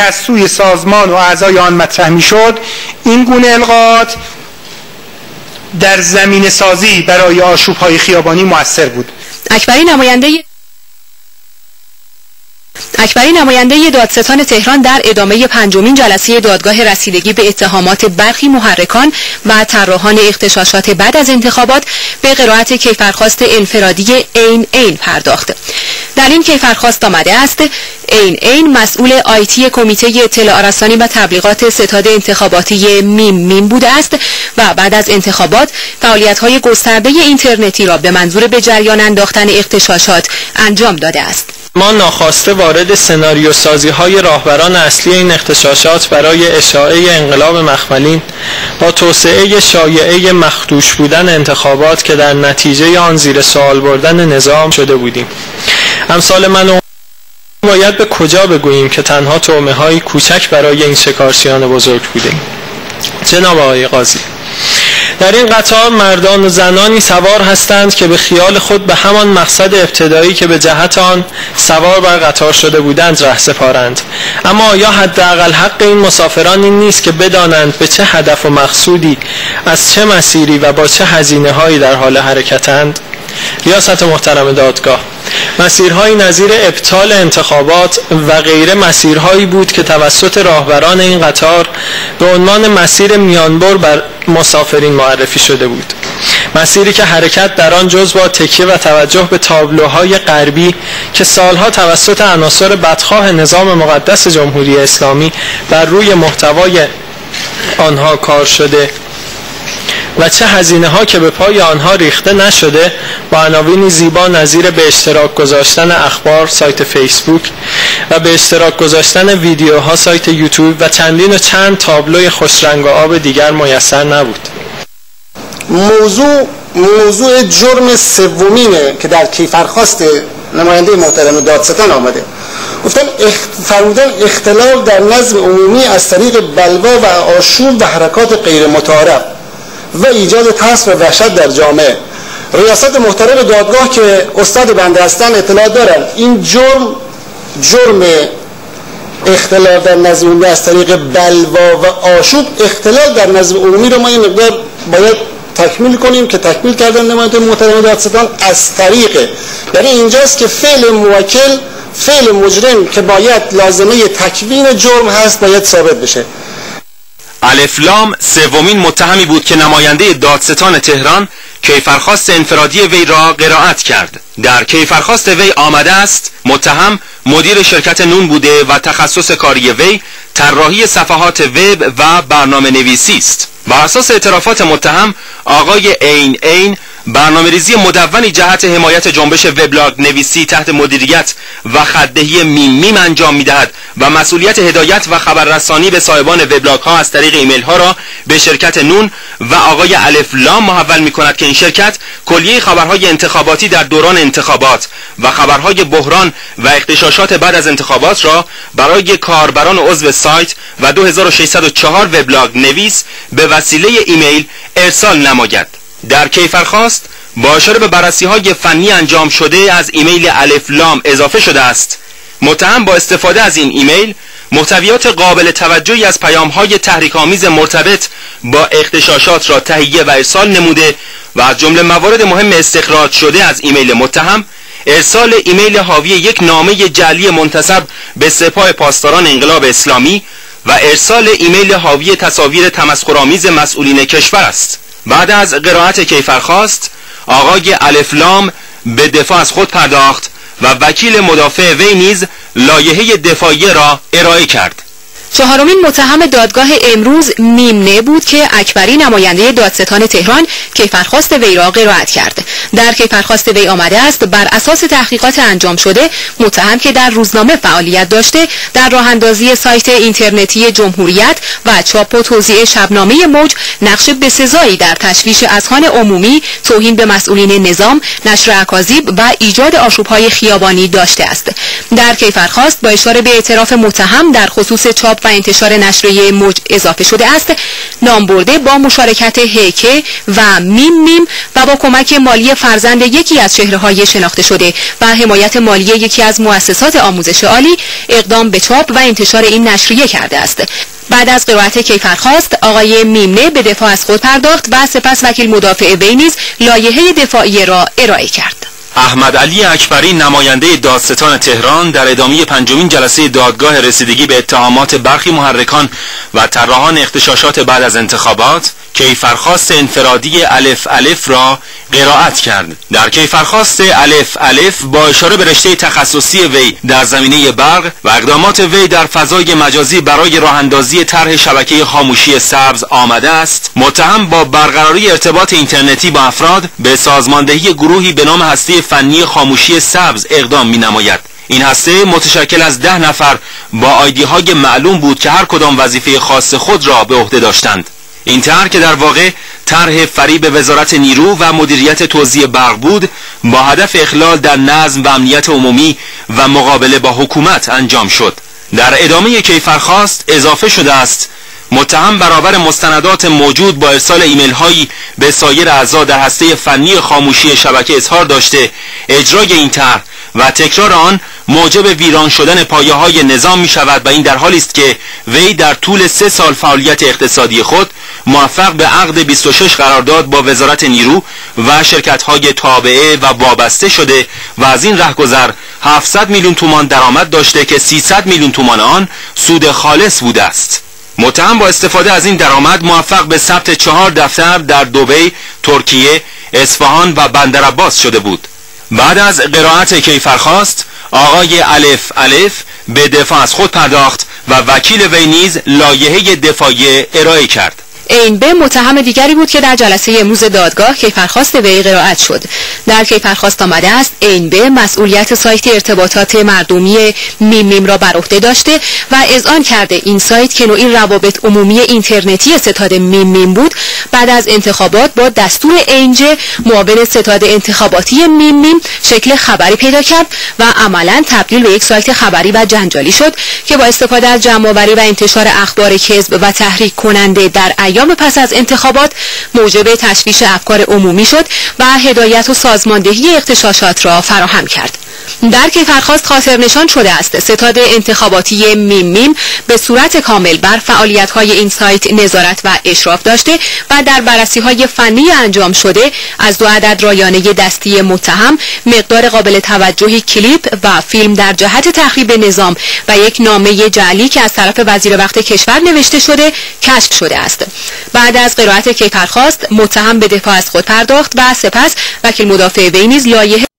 که از سوی سازمان و اعضای آن مطرح میشد، این گونه القاءات در زمینه سازی برای آشوب‌های خیابانی مؤثر بود. اکبری نماینده دادستان تهران در ادامه پنجمین جلسه دادگاه رسیدگی به اتهامات برخی محرکان و طراحان اغتشاشات بعد از انتخابات به قرائت کیفرخواست انفرادی عین پرداخت. در این کیفرخواست آمده است عین مسئول آیتی کمیته اطلاع رسانی و تبلیغات ستاد انتخاباتی میم بوده است و بعد از انتخابات فعالیت‌های گسترده اینترنتی را به منظور به جریان انداختن اغتشاشات انجام داده است. ما ناخواسته وارد سناریو سازی های راهبران اصلی این اغتشاشات برای اشاعه انقلاب مخملین با توسعه شایعه مخدوش بودن انتخابات که در نتیجه آن زیر سوال بردن نظام شده بودیم. امثال من باید به کجا بگوییم که تنها تومه های کوچک برای این شکارچیان بزرگ بودیم؟ جناب آقای قاضی، در این قطار مردان و زنانی سوار هستند که به خیال خود به همان مقصد ابتدایی که به جهت آن سوار بر قطار شده بودند ره سپارند. اما آیا حداقل حق این مسافران این نیست که بدانند به چه هدف و مقصودی، از چه مسیری و با چه هزینه هایی در حال حرکتند؟ ریاست محترم دادگاه، مسیرهایی نظیر ابطال انتخابات و غیره مسیرهایی بود که توسط راهبران این قطار به عنوان مسیر میانبر بر مسافرین معرفی شده بود. مسیری که حرکت در آن جز با تکیه و توجه به تابلوهای غربی که سالها توسط عناصر بدخواه نظام مقدس جمهوری اسلامی بر روی محتوای آنها کار شده و چه هزینه ها که به پای آنها ریخته نشده، با عناوینی زیبا نظیر به اشتراک گذاشتن اخبار سایت فیسبوک و به اشتراک گذاشتن ویدیوها سایت یوتیوب و چندین و چند تابلوی خوشرنگ و آب دیگر میسر نبود. موضوع جرم سومینه که در کیفرخواست نماینده محترم دادستان آمده. گفتن فرمودن اختلال در نظم عمومی از طریق بلوا و آشوب و حرکات غیر متعارف و ایجاد ترس و وحشت در جامعه. ریاست محترم دادگاه که استاد بنده هستن اطلاع دارن این جرم اختلال در نظم عمومی از طریق بلوا و آشوب، اختلال در نظم عمومی رو ما این مقدار باید تکمیل کنیم که تکمیل کردن نماینده محترم دادستان از طریق، یعنی اینجاست که فعل موکل، فعل مجرم که باید لازمه تکوین جرم هست باید ثابت بشه. الف لام سومین متهمی بود که نماینده دادستان تهران کیفرخواست انفرادی وی را قرائت کرد. در کیفرخواست وی آمده است متهم مدیر شرکت نون بوده و تخصص کاری وی طراحی صفحات وب و برنامه نویسی است. بر اساس اعترافات متهم آقای عین برنامه‌ریزی مدونی جهت حمایت جنبش وبلاگ نویسی تحت مدیریت و خط‌دهی میم انجام می‌دهد و مسئولیت هدایت و خبررسانی به صاحبان وبلاگ ها از طریق ایمیل ها را به شرکت نون و آقای الف لام محول می‌کند که این شرکت کلیه خبرهای انتخاباتی در دوران انتخابات و خبرهای بحران و اغتشاشات بعد از انتخابات را برای کاربران عضو سایت و 2604 وبلاگ نویس به وسیله ایمیل ارسال نماید. در کیفرخواست با اشاره به بررسی‌های فنی انجام شده از ایمیل الف لام اضافه شده است متهم با استفاده از این ایمیل محتویات قابل توجهی از پیام‌های تحریک‌آمیز مرتبط با اغتشاشات را تهیه و ارسال نموده و از جمله موارد مهم استخراج شده از ایمیل متهم ارسال ایمیل حاوی یک نامه جعلی منتسب به سپاه پاسداران انقلاب اسلامی و ارسال ایمیل حاوی تصاویر تمسخرآمیز مسئولین کشور است. بعد از قرائت کیفرخواست آقای الف لام به دفاع از خود پرداخت و وکیل مدافع وی نیز لایحه دفاعیه را ارائه کرد. چهارمین متهم دادگاه امروز میمنه بود که اکبری نماینده دادستان تهران کیفرخواست وی را قرائت کرد. در کیفرخواست وی آمده است بر اساس تحقیقات انجام شده متهم که در روزنامه فعالیت داشته در راه اندازی سایت اینترنتی جمهوریت و چاپ و توزیع شبنامه موج نقش بسزایی در تشویش اذهان عمومی، توهین به مسئولین نظام، نشر اکاذیب و ایجاد آشوب‌های خیابانی داشته است. در کیفرخواست با اشاره به اعتراف متهم در خصوص چاپ و انتشار نشریه موج اضافه شده است، نام برده با مشارکت هیکه و میم و با کمک مالی فرزند یکی از چهره‌های شناخته شده و حمایت مالی یکی از مؤسسات آموزش عالی اقدام به چاپ و انتشار این نشریه کرده است. بعد از قرائت کیفرخواست، آقای میمنه به دفاع از خود پرداخت و سپس وکیل مدافع وی نیز لایحه دفاعیه را ارائه کرد. احمد علی اکبری نماینده دادستان تهران در ادامه پنجمین جلسه دادگاه رسیدگی به اتهامات برخی محرکان و طراحان اغتشاشات بعد از انتخابات کیفرخواست انفرادی الف را قرائت کرد. در کیفرخواست الف با اشاره به رشته تخصصی وی در زمینه برق و اقدامات وی در فضای مجازی برای راه اندازی طرح شبکه خاموشی سبز آمده است، متهم با برقراری ارتباط اینترنتی با افراد به سازماندهی گروهی به نام هسته فنی خاموشی سبز اقدام می‌نماید. این هسته متشکل از 10 نفر با آیدی های معلوم بود که هر کدام وظیفه خاص خود را به عهده داشتند. این طرح که در واقع طرح فریب وزارت نیرو و مدیریت توزیع برق بود، با هدف اخلال در نظم و امنیت عمومی و مقابله با حکومت انجام شد. در ادامه کیفرخواست اضافه شده است متهم برابر مستندات موجود با ارسال ایمیل هایی به سایر اعضا در هسته فنی خاموشی شبکه اظهار داشته اجرای این طرح و تکرار آن موجب ویران شدن پایه های نظام می شود و این در حالی است که وی در طول 3 سال فعالیت اقتصادی خود موفق به عقد 26 قرارداد با وزارت نیرو و شرکت های تابعه و وابسته شده و از این رهگذر 700 میلیون تومان درآمد داشته که 300 میلیون تومان آن سود خالص بوده است. متهم با استفاده از این درآمد موفق به ثبت 4 دفتر در دبی، ترکیه، اصفهان و بندرعباس شده بود. بعد از قرائت کیفرخواست، آقای الف به دفاع از خود پرداخت و وکیل وی نیز لایحه دفاعیه ارائه کرد. این به متهم دیگری بود که در جلسه امروز دادگاه کیفرخواست وی قرائت شد. در کیفرخواست آمده است این به مسئولیت سایت ارتباطات مردمی میم را بر عهده داشته و اذعان کرده این سایت که نوعی روابط عمومی اینترنتی ستاد میم بود، بعد از انتخابات با دستور اینج معاون ستاد انتخاباتی میم شکل خبری پیدا کرد و عملاً تبدیل به یک سایت خبری و جنجالی شد که با استفاده از جمع‌آوری و انتشار اخبار کذب و تحریک کننده در ایام پس از انتخابات موجب تشویش افکار عمومی شد و هدایت و سازماندهی اغتشاشات را فراهم کرد. در کیفرخواست خاطر نشان شده است ستاد انتخاباتی میم به صورت کامل بر فعالیت‌های این سایت نظارت و اشراف داشته و در بررسی‌های فنی انجام شده از 2 عدد رایانه دستی متهم، مقدار قابل توجهی کلیپ و فیلم در جهت تخریب نظام و یک نامه جعلی که از طرف وزیر وقت کشور نوشته شده کشف شده است. بعد از قرائت کیفرخواست متهم به دفاع از خود پرداخت و سپس وکیل مدافع وی نیز لایحه